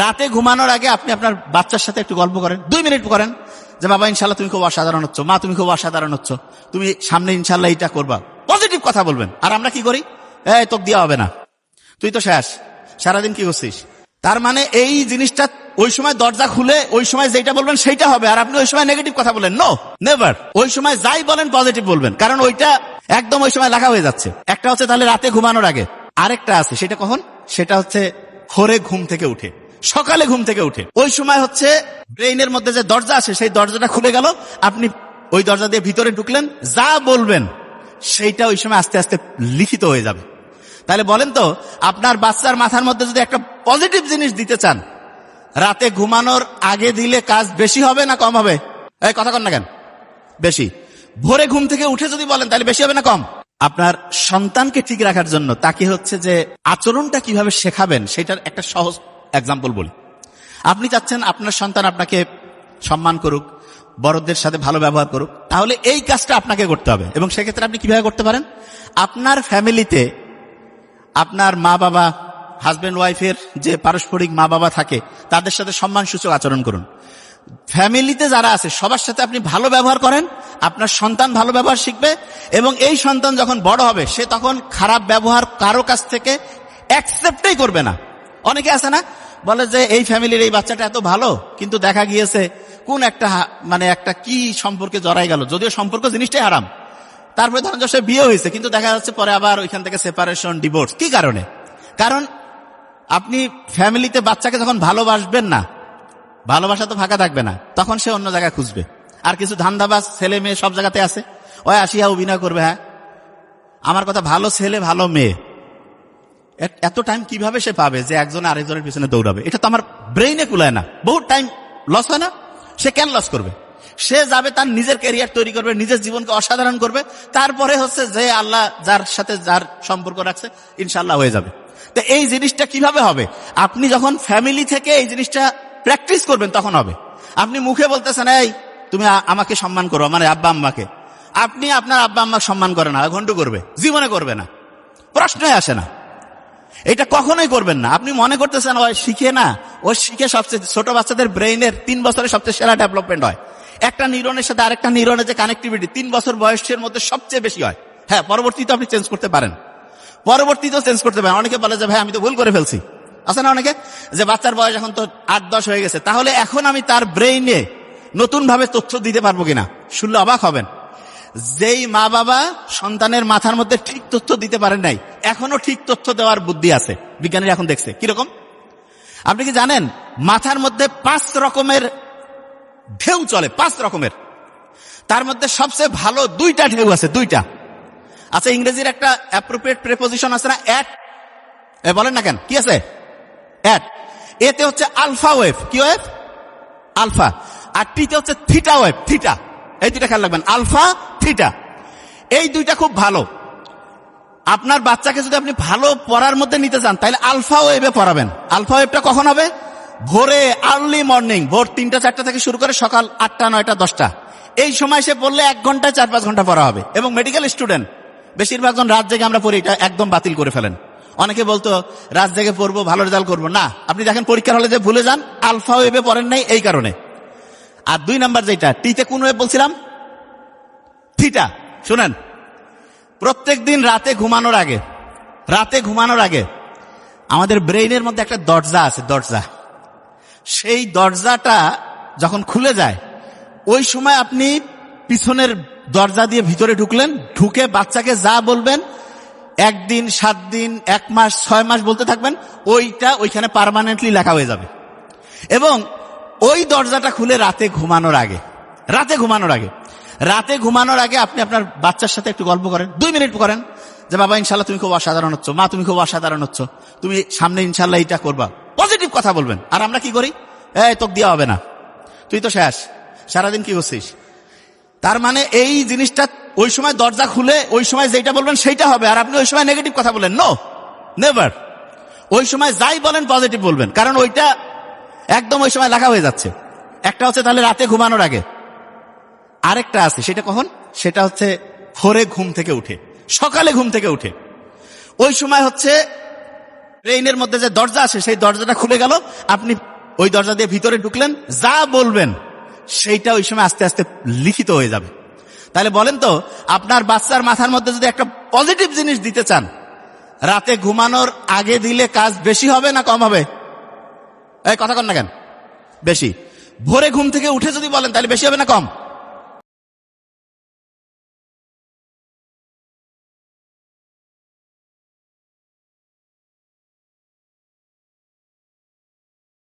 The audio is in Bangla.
রাতে ঘুমানোর আগে আপনি আপনার বাচ্চার সাথে একটু গল্প করেন, 2 মিনিট করেন যে বাবা ইনশাল্লাহ তুমি খুব অসাধারণ হচ্ছ, মা তুমি খুব অসাধারণ হচ্ছ, তুমি সামনে ইনশাল্লাহ এইটা করবা, পজিটিভ কথা বলবেন। আর আমরা কি করি, তোকে দেওয়া হবে না, তুই তো শেষ, সারাদিন কি করছিস। তার মানে এই জিনিসটা ওই সময় দরজা খুলে ওই সময় যেটা বলবেন সেইটা হবে, আর আপনি ওই সময় নেগেটিভ কথা বলেন, নো নেভার। ওই সময় যাই বলেন পজিটিভ বলবেন, কারণ ওইটা একদম ওই সময় লেখা হয়ে যাচ্ছে। একটা হচ্ছে তাহলে রাতে ঘুমানোর আগে, আরেকটা আছে সেটা কখন, সেটা হচ্ছে ভোরে ঘুম থেকে উঠে, সকালে ঘুম থেকে উঠে। ওই সময় হচ্ছে ব্রেইনের মধ্যে যে দরজা আছে সেই দরজাটা খুলে গেল, আপনি ওই দরজা দিয়ে ভিতরে ঢুকলেন, যা বলবেন সেইটা ওই সময় আস্তে আস্তে লিখিত হয়ে যাবে। তাহলে বলেন তো, আপনার বাচ্চার মাথার মধ্যে যদি একটা পজিটিভ জিনিস দিতে চান, রাতে ঘুমানোর আগে দিলে কাজ বেশি হবে না কম হবে? এই কথা কন না কেন? বেশি। ভোরে ঘুম থেকে উঠে যদি বলেন তাহলে বেশি হবে না কম? আপনার সন্তানকে ঠিক রাখার জন্য তাকে হচ্ছে যে আচরণটা কিভাবে শেখাবেন সেটার একটা সহজ এক্সাম্পল বলি। আপনি চাচ্ছেন আপনার সন্তান আপনাকে সম্মান করুক, বড়দের সাথে ভালো ব্যবহার করুক, তাহলে এই কাজটা আপনাকে করতে হবে। এবং সেক্ষেত্রে আপনি কিভাবে করতে পারেন, আপনার ফ্যামিলিতে আপনার মা বাবা, হাজবেন্ড ওয়াইফের যে পারস্পরিক মা বাবা থাকে তাদের সাথে সম্মানসূচক আচরণ করুন। ফ্যামিলিতে যারা আছে সবার সাথে আপনি ভালো ব্যবহার করেন, আপনার সন্তান ভালো ব্যবহার শিখবে। এবং এই সন্তান যখন বড় হবে সে তখন খারাপ ব্যবহার কারো কাছ থেকে অ্যাকসেপ্টই করবে না। অনেকে আছে না, বলে যে এই ফ্যামিলির এই বাচ্চাটা এত ভালো, কিন্তু দেখা গিয়েছে কোন একটা একটা কি সম্পর্কে জড়াই গেল, যদিও সম্পর্ক জিনিসটাই হারাম। তারপরে ধরেন সে বিয়ে হয়েছে, কিন্তু দেখা যাচ্ছে পরে আবার ওইখান থেকে সেপারেশন, ডিভোর্স। কি কারণে? কারণ আপনি ফ্যামিলিতে বাচ্চাকে যখন ভালোবাসবেন না, ভালোবাসা তো ফাঁকা থাকবে না, তখন সে অন্য জায়গায় খুঁজবে। আর কিছু ধান্দাবাজ ছেলে মেয়ে সব জায়গাতে আছে, ওই আসিয়া অভিনয় করবে, হ্যাঁ আমার কথা, ভালো ছেলে ভালো মেয়ে, এত টাইম কিভাবে সে পাবে যে একজন আরেকজনের পিছনে দৌড়াবে? এটা তো আমার ব্রেইনে কুলায় না। বহুত টাইম লস হয় না? সে কেন লস করবে? সে যাবে তার নিজের ক্যারিয়ার তৈরি করবে, নিজের জীবনকে অসাধারণ করবে, তারপরে হচ্ছে যে আল্লাহ যার সাথে যার সম্পর্ক রাখছে ইনশাল্লাহ হয়ে যাবে। তো এই জিনিসটা কিভাবে হবে? আপনি যখন ফ্যামিলি থেকে এই জিনিসটা প্র্যাকটিস করবেন তখন হবে। আপনি মুখে বলতেছেন এই তুমি আমাকে সম্মান করো, মানে আব্বা আম্মাকে, আপনি আপনার আব্বা আম্মাকে সম্মান করে না, ঘন্টু করবে, জীবনে করবে না, প্রশ্নই আসে না। এটা কখনোই করবেন না। আপনি মনে করতেছেন ওই শিখে না, ওই শিখে সবচেয়ে ছোট বাচ্চাদের ব্রেইনের 3 বছরে সবচেয়ে সেরা ডেভেলপমেন্ট হয়। একটা নিউরনের সাথে আরেকটা নিউরনের যে কানেক্টিভিটি 3 বছর বয়সের মধ্যে সবচেয়ে বেশি হয়। হ্যাঁ, পরবর্তীতে আপনি চেঞ্জ করতে পারেন, পরবর্তীতেও চেঞ্জ করতে পারেন। অনেকে বলে যে ভাই আমি তো ভুল করে ফেলছি, আছে না অনেকে, যে বাচ্চার বয়স এখন তো 8-10 হয়ে গেছে, তাহলে এখন আমি তার ব্রেইনে নতুন ভাবে তথ্য দিতে পারবো কিনা। শুনলে অবাক হবেন, যেই মা বাবা সন্তানের মাথার মধ্যে ঠিক তথ্য দিতে পারেন নাই, এখনো ঠিক তথ্য দেওয়ার বুদ্ধি আছে। বিজ্ঞানীরা এখন দেখছে কিরকম। আপনি কি জানেন মাথার মধ্যে 5 রকমের ঢেউ চলে, 5 রকমের। তার মধ্যে সবচেয়ে ভালো 2টা ঢেউ আছে, 2টা। আচ্ছা, ইংরেজির একটা অ্যাপ্রোপ্রিয়েট প্রিপোজিশন আছে না, অ্যাট, বলেন না কেন, কি আছে? অ্যাট। এতে হচ্ছে আলফা ওয়েভ। কি ওয়েভ? আলফা। আর টিতে হচ্ছে থিটা ওয়েভ, থিটা। এই 2টা খেয়াল রাখবেন, আলফা থিটা। এই 2টা খুব ভালো। আপনার বাচ্চাকে যদি আপনি ভালো পড়ার মধ্যে নিতে চান তাহলে আলফা ওয়েভে পড়াবেন। আলফা ওয়েভটা কখন হবে? ভোরে, আর্লি মর্নিং, ভোর 3টা-4টা থেকে শুরু করে সকাল 8টা, 9টা, 10টা। এই সময় সে পড়লে 1 ঘন্টায় 4-5 ঘন্টা পড়া হবে। এবং মেডিকেল স্টুডেন্ট বেশিরভাগ জন রাত জেগে আমরা পড়ি, এটা একদম বাতিল করে ফেলেন। অনেকে বলতো রাত জেগে পড়বো, ভালো রেজাল্ট করবো না। আপনি দেখেন পরীক্ষার হলে যে ভুলে যান, আলফা ওয়েভে পড়েন নাই এই কারণে। আর 2 নাম্বার যেটা, টিতে কোন ওয়েভ বলছিলাম? থিটা। শুনেন, প্রত্যেক দিন রাতে ঘুমানোর আগে আমাদের ব্রেইনের মধ্যে একটা দরজা আছে, দরজা। সেই দরজাটা যখন খুলে যায় ওই সময় আপনি পিছনের দরজা দিয়ে ভিতরে ঢুকলেন, ঢুকে বাচ্চাকে যা বলবেন 1 দিন, 7 দিন, 1 মাস, 6 মাস বলতে থাকবেন, ওইটা ওইখানে পার্মানেন্টলি লেখা হয়ে যাবে। এবং ওই দরজাটা খুলে রাতে ঘুমানোর আগে আপনি আপনার বাচ্চার সাথে একটু গল্প করেন, 2 মিনিট করেন যে বাবা ইনশাল্লাহ তুমি খুব অসাধারণ হচ্ছ, মা তুমি খুব অসাধারণ হচ্ছ, তুমি সামনে ইনশাল্লাহ এইটা করবা, পজিটিভ কথা বলবেন। আর আমরা কি করি, তোকে দেওয়া হবে না, তুই তো শেষ, সারাদিন কি করছিস। তার মানে এই জিনিসটা ওই সময় দরজা খুলে ওই সময় যেটা বলবেন সেইটা হবে, আর আপনি ওই সময় নেগেটিভ কথা বলেন, নো নেভার। ওই সময় যাই বলেন পজিটিভ বলবেন, কারণ ওইটা একদম ওই সময় লেখা হয়ে যাচ্ছে। একটা হচ্ছে তাহলে রাতে ঘুমানোর আগে, আরেকটা আছে সেটা কখন, সেটা হচ্ছে ভোরে ঘুম থেকে উঠে, সকালে ঘুম থেকে উঠে। ওই সময় হচ্ছে ট্রেনের মধ্যে যে দরজা আছে সেই দরজাটা খুলে গেল, আপনি ওই দরজা দিয়ে ভিতরে ঢুকলেন, যা বলবেন সেইটা ওই সময় আস্তে আস্তে লিখিত হয়ে যাবে। তাহলে বলেন তো, আপনার বাচ্চার মাথার মধ্যে যদি একটা পজিটিভ জিনিস দিতে চান, রাতে ঘুমানোর আগে দিলে কাজ বেশি হবে না কম হবে? এই কথা কন না কেন? বেশি। ভোরে ঘুম থেকে উঠে যদি বলেন তাহলে বেশি হবে না কম?